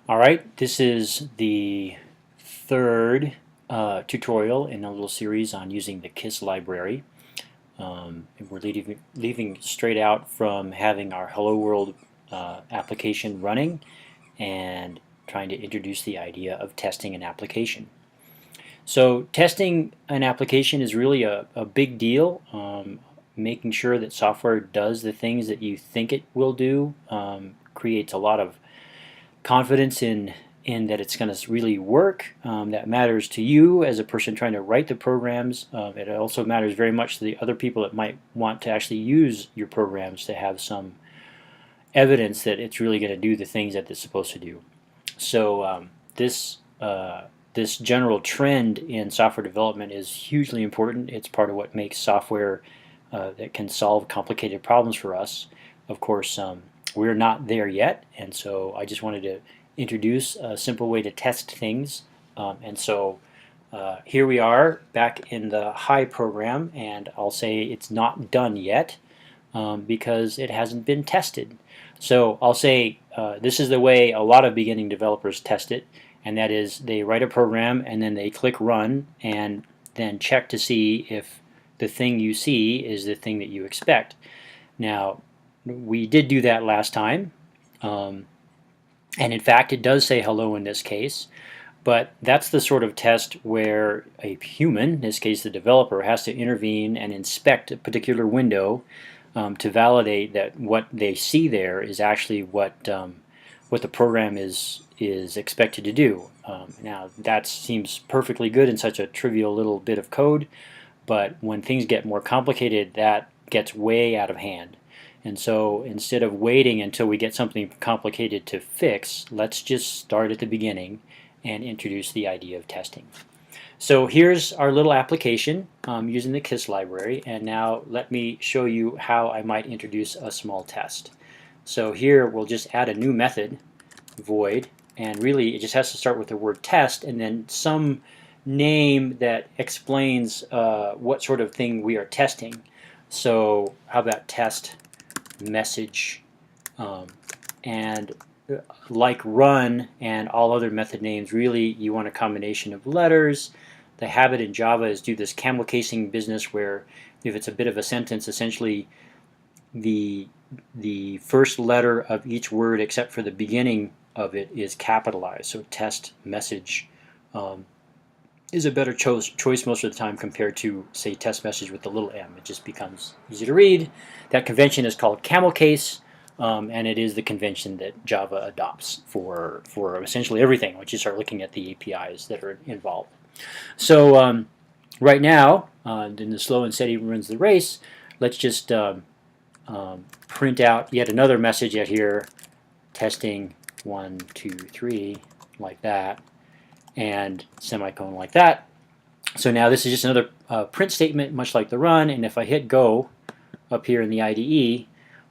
All right, this is the third tutorial in a little series on using the KISS library. And we're leaving straight out from having our Hello World application running and trying to introduce the idea of testing an application. So testing an application is really a big deal. Making sure that software does the things that you think it will do creates a lot of confidence in that it's going to really work. That matters to you as a person trying to write the programs. It also matters very much to the other people that might want to actually use your programs to have some evidence that it's really going to do the things that it's supposed to do. So this general trend in software development is hugely important. It's part of what makes software that can solve complicated problems for us. Of course, we're not there yet, and so I just wanted to introduce a simple way to test things. Here we are back in the Hi program, and I'll say it's not done yet because it hasn't been tested. So I'll say this is the way a lot of beginning developers test it, and that is they write a program and then they click run and then check to see if the thing you see is the thing that you expect. Now, we did do that last time, and in fact it does say hello in this case, but that's the sort of test where a human, in this case the developer, has to intervene and inspect a particular window to validate that what they see there is actually what the program is expected to do. Now that seems perfectly good in such a trivial little bit of code, but when things get more complicated, that gets way out of hand. And so instead of waiting until we get something complicated to fix, let's just start at the beginning and introduce the idea of testing. So here's our little application using the KISS library, and now let me show you how I might introduce a small test. So here we'll just add a new method, void, and really it just has to start with the word test and then some name that explains what sort of thing we are testing. So how about test message, and like run and all other method names, really you want a combination of letters. The habit in Java is do this camel casing business where if it's a bit of a sentence, essentially the first letter of each word except for the beginning of it is capitalized. So test message is a better choice most of the time compared to, say, test message with the little m. It just becomes easy to read. That convention is called camel case, and it is the convention that Java adopts for essentially everything once you start looking at the APIs that are involved. So right now, in the slow and steady runs the race, let's just print out yet another message out here, testing 1, 2, 3, like that, and semicolon like that. So now this is just another print statement, much like the run, and if I hit go up here in the IDE,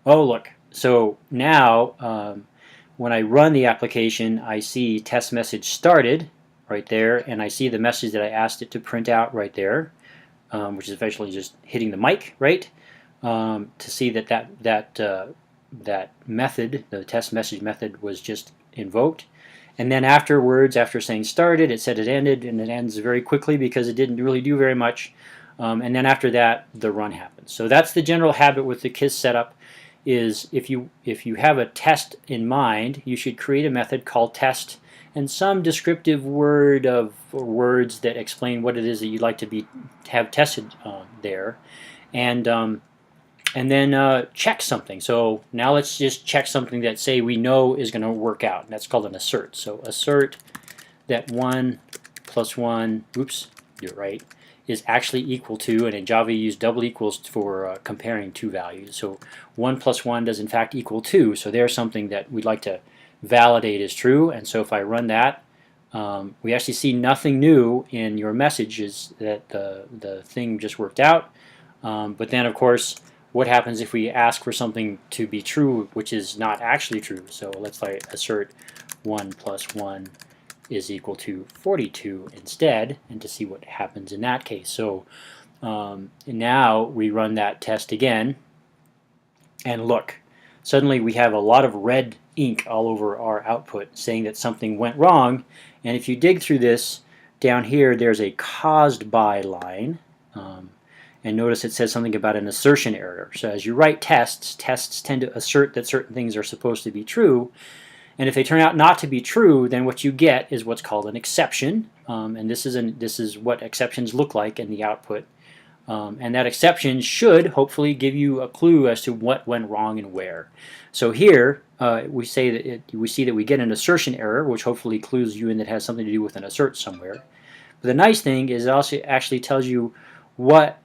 oh look, so now when I run the application, I see test message started right there, and I see the message that I asked it to print out right there, which is eventually just hitting the mic, right? To see that method, the test message method, was just invoked. And then afterwards, after saying started, it said it ended, and it ends very quickly because it didn't really do very much. And then after that, the run happens. So that's the general habit with the KISS setup, is if you have a test in mind, you should create a method called test and some descriptive word of words that explain what it is that you'd like to have tested there. And then check something. So now let's just check something that, say, we know is going to work out. That's called an assert. So assert that 1 plus 1, oops, you're right, is actually equal to, and in Java you use double equals for comparing two values. So 1 plus 1 does in fact equal 2. So there's something that we'd like to validate is true. And so if I run that, we actually see nothing new in your messages that the thing just worked out. But then, of course, what happens if we ask for something to be true which is not actually true? So let's assert 1 plus 1 is equal to 42 instead, and to see what happens in that case. So now we run that test again, and look, suddenly we have a lot of red ink all over our output saying that something went wrong. And if you dig through this, down here there's a caused by line. And notice it says something about an assertion error. So as you write tests, tests tend to assert that certain things are supposed to be true. And if they turn out not to be true, then what you get is what's called an exception. And this is what exceptions look like in the output. And that exception should hopefully give you a clue as to what went wrong and where. So here we see that we get an assertion error, which hopefully clues you in that it has something to do with an assert somewhere. But the nice thing is it also actually tells you what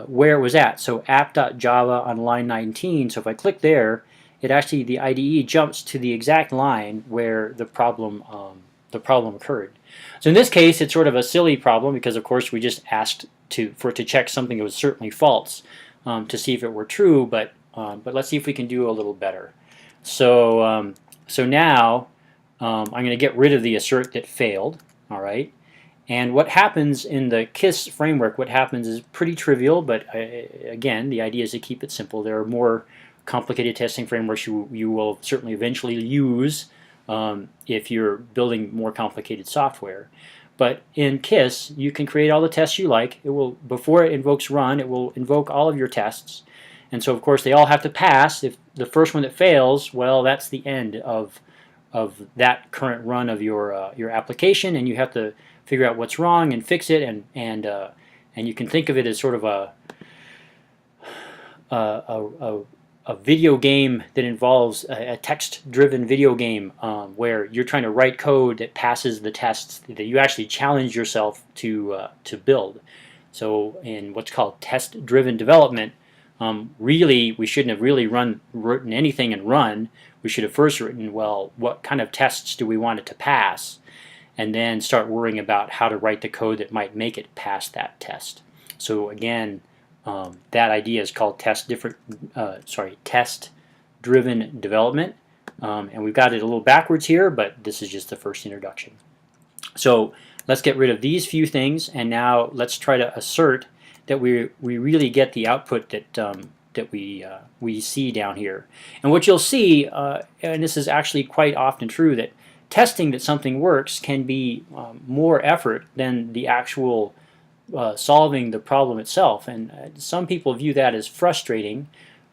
where it was at. So app.java on line 19. So if I click there, it actually, the IDE jumps to the exact line where the problem occurred. So in this case, it's sort of a silly problem because of course we just asked for it to check something that was certainly false to see if it were true. But let's see if we can do a little better. So so now I'm going to get rid of the assert that failed. All right. And what happens in the KISS framework, what happens is pretty trivial, but again, the idea is to keep it simple. There are more complicated testing frameworks you will certainly eventually use if you're building more complicated software. But in KISS, you can create all the tests you like. It will, before it invokes run, it will invoke all of your tests. And so, of course, they all have to pass. If the first one that fails, well, that's the end of that current run of your application, and you have to figure out what's wrong and fix it. And you can think of it as sort of a video game that involves a text-driven video game where you're trying to write code that passes the tests that you actually challenge yourself to build. So in what's called test-driven development, really we shouldn't have really written anything in run. We should have first written, well, what kind of tests do we want it to pass, and then start worrying about how to write the code that might make it pass that test. So again, that idea is called test-driven development, and we've got it a little backwards here, but this is just the first introduction. So let's get rid of these few things, and now let's try to assert that we really get the output that we see down here. And what you'll see, and this is actually quite often true, that testing that something works can be more effort than the actual solving the problem itself, and some people view that as frustrating,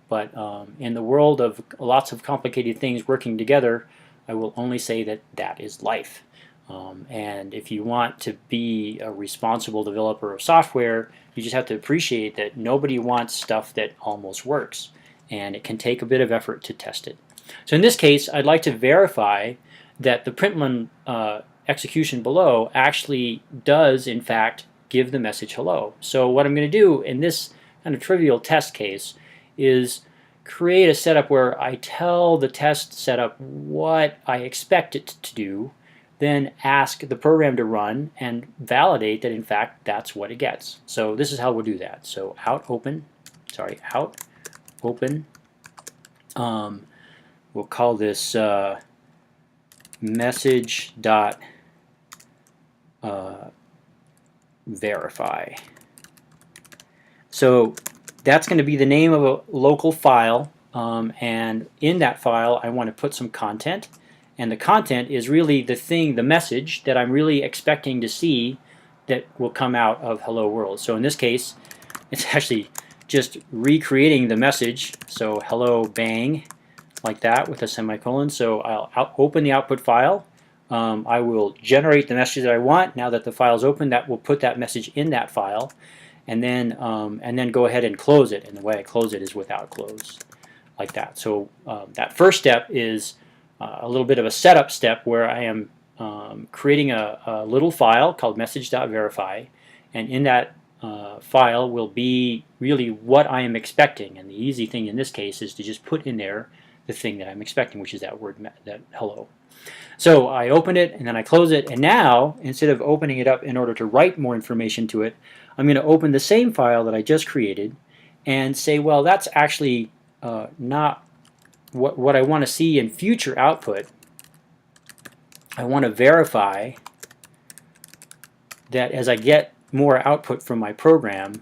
but in the world of lots of complicated things working together, I will only say that that is life. And if you want to be a responsible developer of software, you just have to appreciate that nobody wants stuff that almost works, and it can take a bit of effort to test it. So in this case, I'd like to verify that the println execution below actually does, in fact, give the message hello. So what I'm going to do in this kind of trivial test case is create a setup where I tell the test setup what I expect it to do, then ask the program to run and validate that in fact that's what it gets. So this is how we'll do that. So out open, we'll call this message dot verify. So that's going to be the name of a local file, and in that file I want to put some content, and the content is really the message that I'm really expecting to see that will come out of hello world. So in this case it's actually just recreating the message, so hello bang, like that with a semicolon. So I'll open the output file. I will generate the message that I want. Now that the file is open, that will put that message in that file, and then go ahead and close it. And the way I close it is without close, like that. So that first step is a little bit of a setup step where I am creating a little file called message.verify, and in that file will be really what I am expecting. And the easy thing in this case is to just put in there the thing that I'm expecting, which is that word, that hello. So I open it and then I close it, and now instead of opening it up in order to write more information to it, I'm going to open the same file that I just created and say, well, that's actually not what I want to see in future output. I want to verify that as I get more output from my program,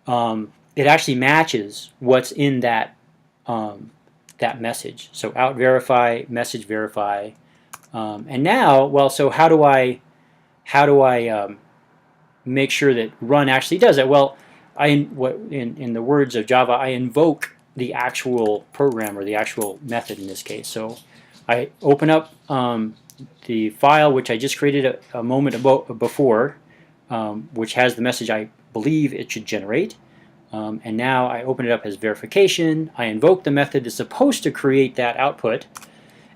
it actually matches what's in that that message. So out verify, message verify, and now, well, so how do I make sure that run actually does it? Well, in the words of Java, I invoke the actual program or the actual method in this case. So I open up the file which I just created a moment before, which has the message I believe it should generate. And now I open it up as verification. I invoke the method that's supposed to create that output,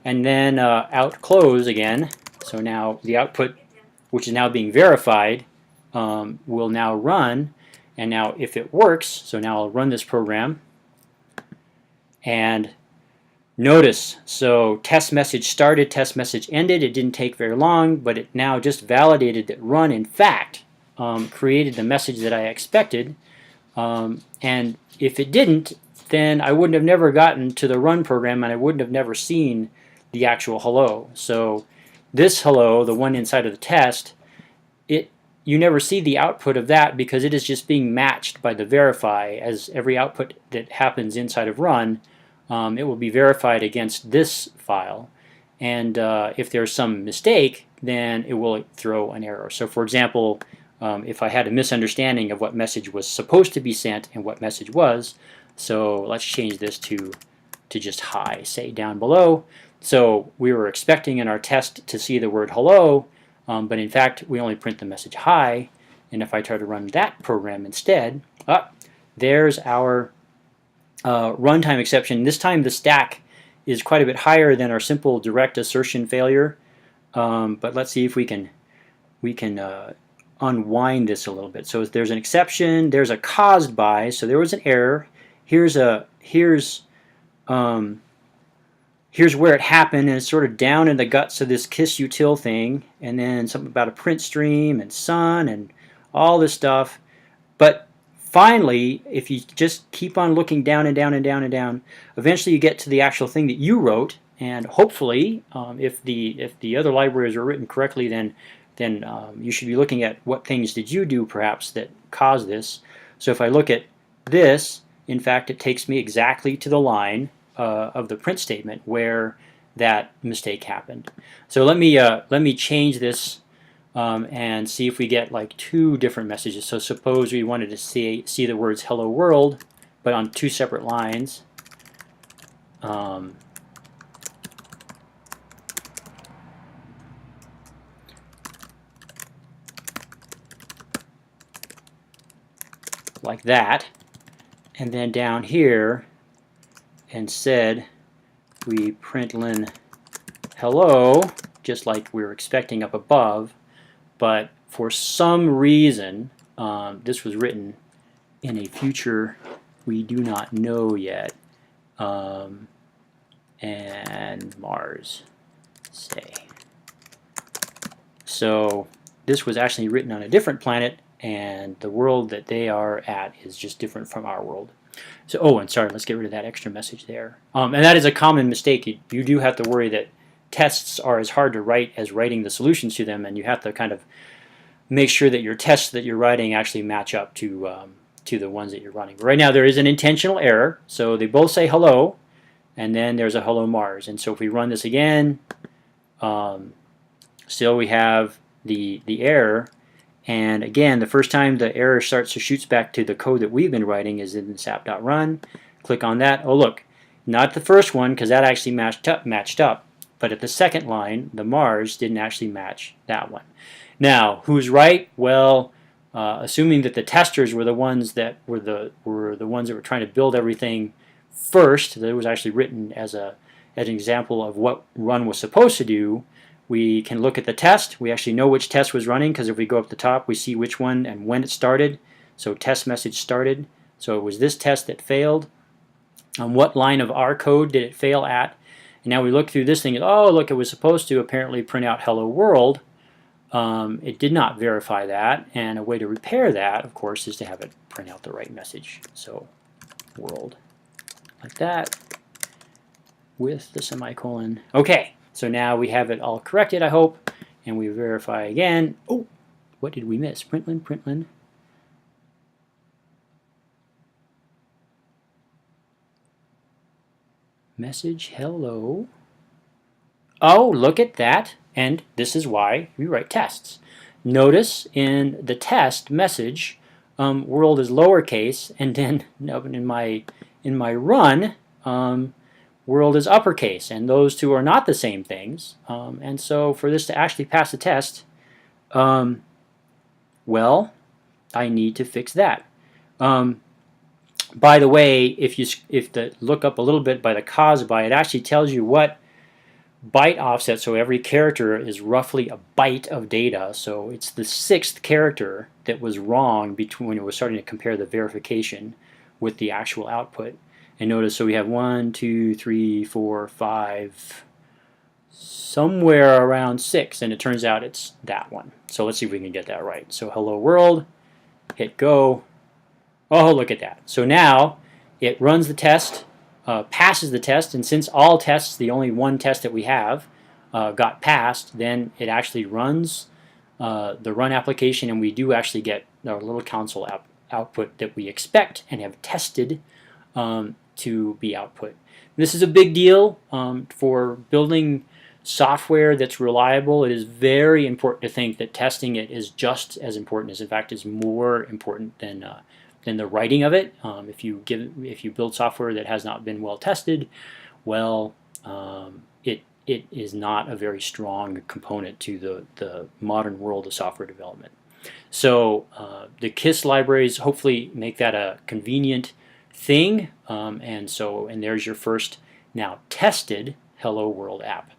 and then out close again. So now the output, which is now being verified, will now run. And now if it works, so now I'll run this program. And notice, so test message started, test message ended. It didn't take very long, but it now just validated that run, in fact, created the message that I expected. And if it didn't, then I wouldn't have never gotten to the run program, and I wouldn't have never seen the actual hello. So this hello, the one inside of the test, you never see the output of that because it is just being matched by the verify. As every output that happens inside of run, it will be verified against this file. And if there's some mistake, then it will throw an error. So for example, if I had a misunderstanding of what message was supposed to be sent and what message was, so let's change this to just hi, say down below. So we were expecting in our test to see the word hello, but in fact we only print the message hi. And if I try to run that program instead, there's our runtime exception. This time the stack is quite a bit higher than our simple direct assertion failure. But let's see if we can unwind this a little bit. So there's an exception, there's a caused by, so there was an error. Here's where it happened, and it's sort of down in the guts of this kiss util thing, and then something about a print stream and sun and all this stuff. But finally, if you just keep on looking down and down and down and down, eventually you get to the actual thing that you wrote. And hopefully, if the other libraries are written correctly, then you should be looking at what things did you do perhaps that caused this. So if I look at this, in fact, it takes me exactly to the line of the print statement where that mistake happened. So let me change this and see if we get like two different messages. So suppose we wanted to see the words hello world, but on two separate lines. Like that, and then down here instead we println hello, just like we were expecting up above, but for some reason this was written in a future we do not know yet, and Mars, say. So this was actually written on a different planet, and the world that they are at is just different from our world. So, oh, and sorry, let's get rid of that extra message there. And that is a common mistake. You do have to worry that tests are as hard to write as writing the solutions to them, and you have to kind of make sure that your tests that you're writing actually match up to the ones that you're running. But right now there is an intentional error, so they both say hello, and then there's a hello Mars. And so if we run this again, still we have the error. And again, the first time the error starts to shoot back to the code that we've been writing is in sap.run. Click on that. Oh, look, not the first one because that actually matched up. But at the second line, the Mars didn't actually match that one. Now, who's right? Well, assuming that the testers were the ones that were trying to build everything first, that it was actually written as an example of what run was supposed to do. We can look at the test. We actually know which test was running because if we go up the top, we see which one and when it started. So test message started. So it was this test that failed. On what line of our code did it fail at? And now we look through this thing and, oh, look, it was supposed to apparently print out hello world. It did not verify that. And a way to repair that, of course, is to have it print out the right message. So world, like that, with the semicolon. Okay. So now we have it all corrected, I hope, and we verify again. Oh, what did we miss? Println. Message hello. Oh, look at that. And this is why we write tests. Notice in the test message, world is lowercase, and then in my run, world is uppercase, and those two are not the same things. And so for this to actually pass the test, well, I need to fix that. By the way, if you look up a little bit by the cos by, it actually tells you what byte offset, so every character is roughly a byte of data. So it's the 6th character that was wrong between when it was starting to compare the verification with the actual output. And notice, so we have 1, 2, 3, 4, 5, somewhere around 6, and it turns out it's that one. So let's see if we can get that right. So hello world, hit go. Oh, look at that. So now it runs the test, passes the test, and since all tests, the only one test that we have, got passed, then it actually runs the run application, and we do actually get our little console output that we expect and have tested to be output. This is a big deal for building software that's reliable. It is very important to think that testing it is just as important, as in fact is more important than the writing of it. If you build software that has not been well tested, well, it is not a very strong component to the modern world of software development. So the KISS libraries hopefully make that a convenient thing, and there's your first now tested Hello World app.